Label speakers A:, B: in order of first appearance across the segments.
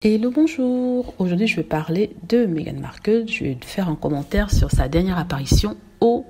A: Hello, bonjour. Aujourd'hui, je vais parler de Meghan Markle. Je vais faire un commentaire sur sa dernière apparition au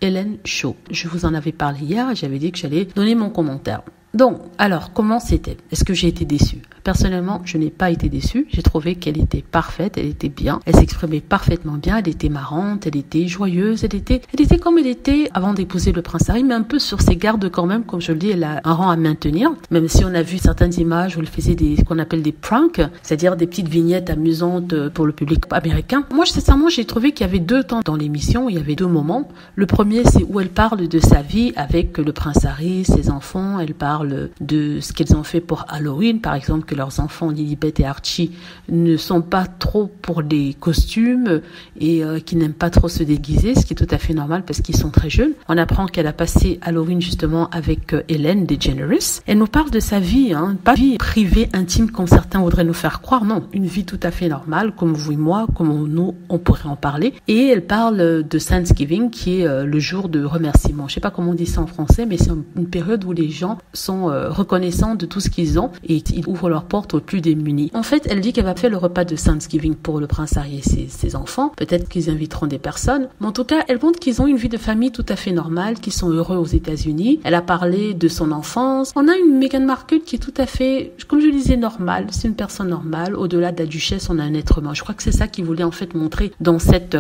A: Ellen Show. Je vous en avais parlé hier et j'avais dit que j'allais donner mon commentaire. Donc, alors, comment c'était? Est-ce que j'ai été déçue? Personnellement, je n'ai pas été déçue. J'ai trouvé qu'elle était parfaite, elle était bien, elle s'exprimait parfaitement bien, elle était marrante, elle était joyeuse, elle était comme elle était avant d'épouser le prince Harry, mais un peu sur ses gardes quand même, comme je le dis, elle a un rang à maintenir, même si on a vu certaines images où elle faisait ce qu'on appelle des pranks, c'est-à-dire des petites vignettes amusantes pour le public américain. Moi, sincèrement, j'ai trouvé qu'il y avait deux temps dans l'émission, il y avait deux moments. Le premier, c'est où elle parle de sa vie avec le prince Harry, ses enfants, elle parle de ce qu'elles ont fait pour Halloween, par exemple, que leurs enfants, Lilibet et Archie, ne sont pas trop pour les costumes et qui n'aiment pas trop se déguiser, ce qui est tout à fait normal parce qu'ils sont très jeunes. On apprend qu'elle a passé Halloween justement avec Ellen DeGeneres. Elle nous parle de sa vie, pas vie privée, intime comme certains voudraient nous faire croire, non, une vie tout à fait normale, comme vous et moi, comme nous, on pourrait en parler. Et elle parle de Thanksgiving, qui est le jour de remerciement. Je sais pas comment on dit ça en français, mais c'est une période où les gens sont reconnaissants de tout ce qu'ils ont et ils ouvrent leurs portes aux plus démunis. En fait, elle dit qu'elle va faire le repas de Thanksgiving pour le prince Harry et ses enfants. Peut-être qu'ils inviteront des personnes. Mais en tout cas, elle montre qu'ils ont une vie de famille tout à fait normale, qu'ils sont heureux aux États-Unis. Elle a parlé de son enfance. On a une Meghan Markle qui est tout à fait, comme je le disais, normale. C'est une personne normale. Au-delà de la duchesse, on a un être humain. Je crois que c'est ça qu'il voulait en fait montrer dans cette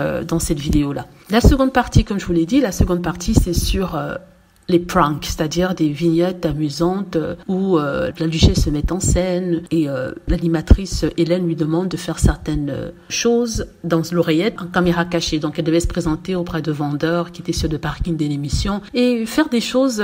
A: vidéo-là. La seconde partie, comme je vous l'ai dit, c'est sur les pranks, c'est-à-dire des vignettes amusantes où la duchesse se met en scène et l'animatrice Hélène lui demande de faire certaines choses dans l'oreillette en caméra cachée. Donc elle devait se présenter auprès de vendeurs qui étaient sur le parking de l'émission et faire des choses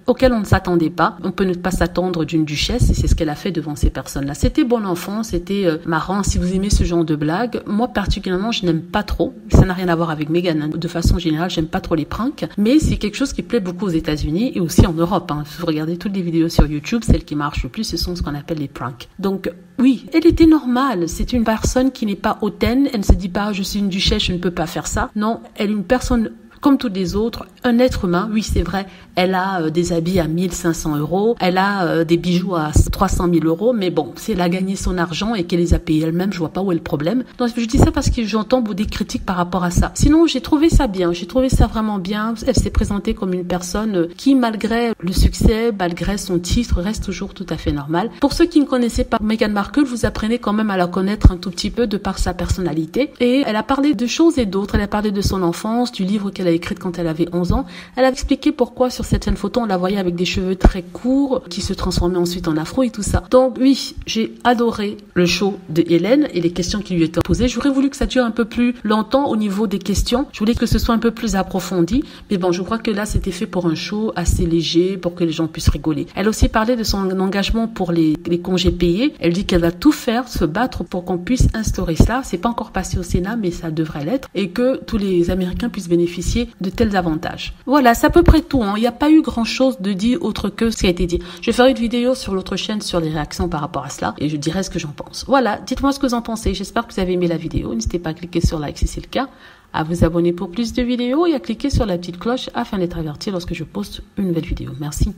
A: auxquelles on ne s'attendait pas. On peut ne pas s'attendre d'une duchesse et c'est ce qu'elle a fait devant ces personnes-là. C'était bon enfant, c'était marrant. Si vous aimez ce genre de blagues, moi particulièrement, je n'aime pas trop. Ça n'a rien à voir avec Meghan. De façon générale, j'aime pas trop les pranks, mais c'est quelque chose qui plaît beaucoup aux États-Unis et aussi en Europe. Si vous regardez toutes les vidéos sur YouTube, celles qui marchent le plus, ce sont ce qu'on appelle les pranks. Donc, oui, elle était normale. C'est une personne qui n'est pas hautaine. Elle ne se dit pas, je suis une duchesse, je ne peux pas faire ça. Non, elle est une personne comme toutes les autres, un être humain. Oui, c'est vrai, elle a des habits à 1500 €, elle a des bijoux à 300 000 €, mais bon, si elle a gagné son argent et qu'elle les a payés elle-même, je vois pas où est le problème. Donc, je dis ça parce que j'entends beaucoup des critiques par rapport à ça. Sinon, j'ai trouvé ça bien, j'ai trouvé ça vraiment bien. Elle s'est présentée comme une personne qui, malgré le succès, malgré son titre, reste toujours tout à fait normale. Pour ceux qui ne connaissaient pas Meghan Markle, vous apprenez quand même à la connaître un tout petit peu de par sa personnalité. Et elle a parlé de choses et d'autres. Elle a parlé de son enfance, du livre qu'elle a écrite quand elle avait 11 ans. Elle a expliqué pourquoi sur certaines photos on la voyait avec des cheveux très courts qui se transformaient ensuite en afro et tout ça. Donc oui, j'ai adoré le show de Hélène et les questions qui lui étaient posées. J'aurais voulu que ça dure un peu plus longtemps au niveau des questions. Je voulais que ce soit un peu plus approfondi. Mais bon, je crois que là c'était fait pour un show assez léger pour que les gens puissent rigoler. Elle a aussi parlé de son engagement pour les congés payés. Elle dit qu'elle va tout faire, se battre pour qu'on puisse instaurer cela. C'est pas encore passé au Sénat, mais ça devrait l'être. Et que tous les Américains puissent bénéficier de tels avantages. Voilà, c'est à peu près tout. Il n'y a pas eu grand-chose de dit autre que ce qui a été dit. Je vais faire une vidéo sur l'autre chaîne sur les réactions par rapport à cela et je dirai ce que j'en pense. Voilà, dites-moi ce que vous en pensez. J'espère que vous avez aimé la vidéo. N'hésitez pas à cliquer sur like si c'est le cas, à vous abonner pour plus de vidéos et à cliquer sur la petite cloche afin d'être averti lorsque je poste une nouvelle vidéo. Merci.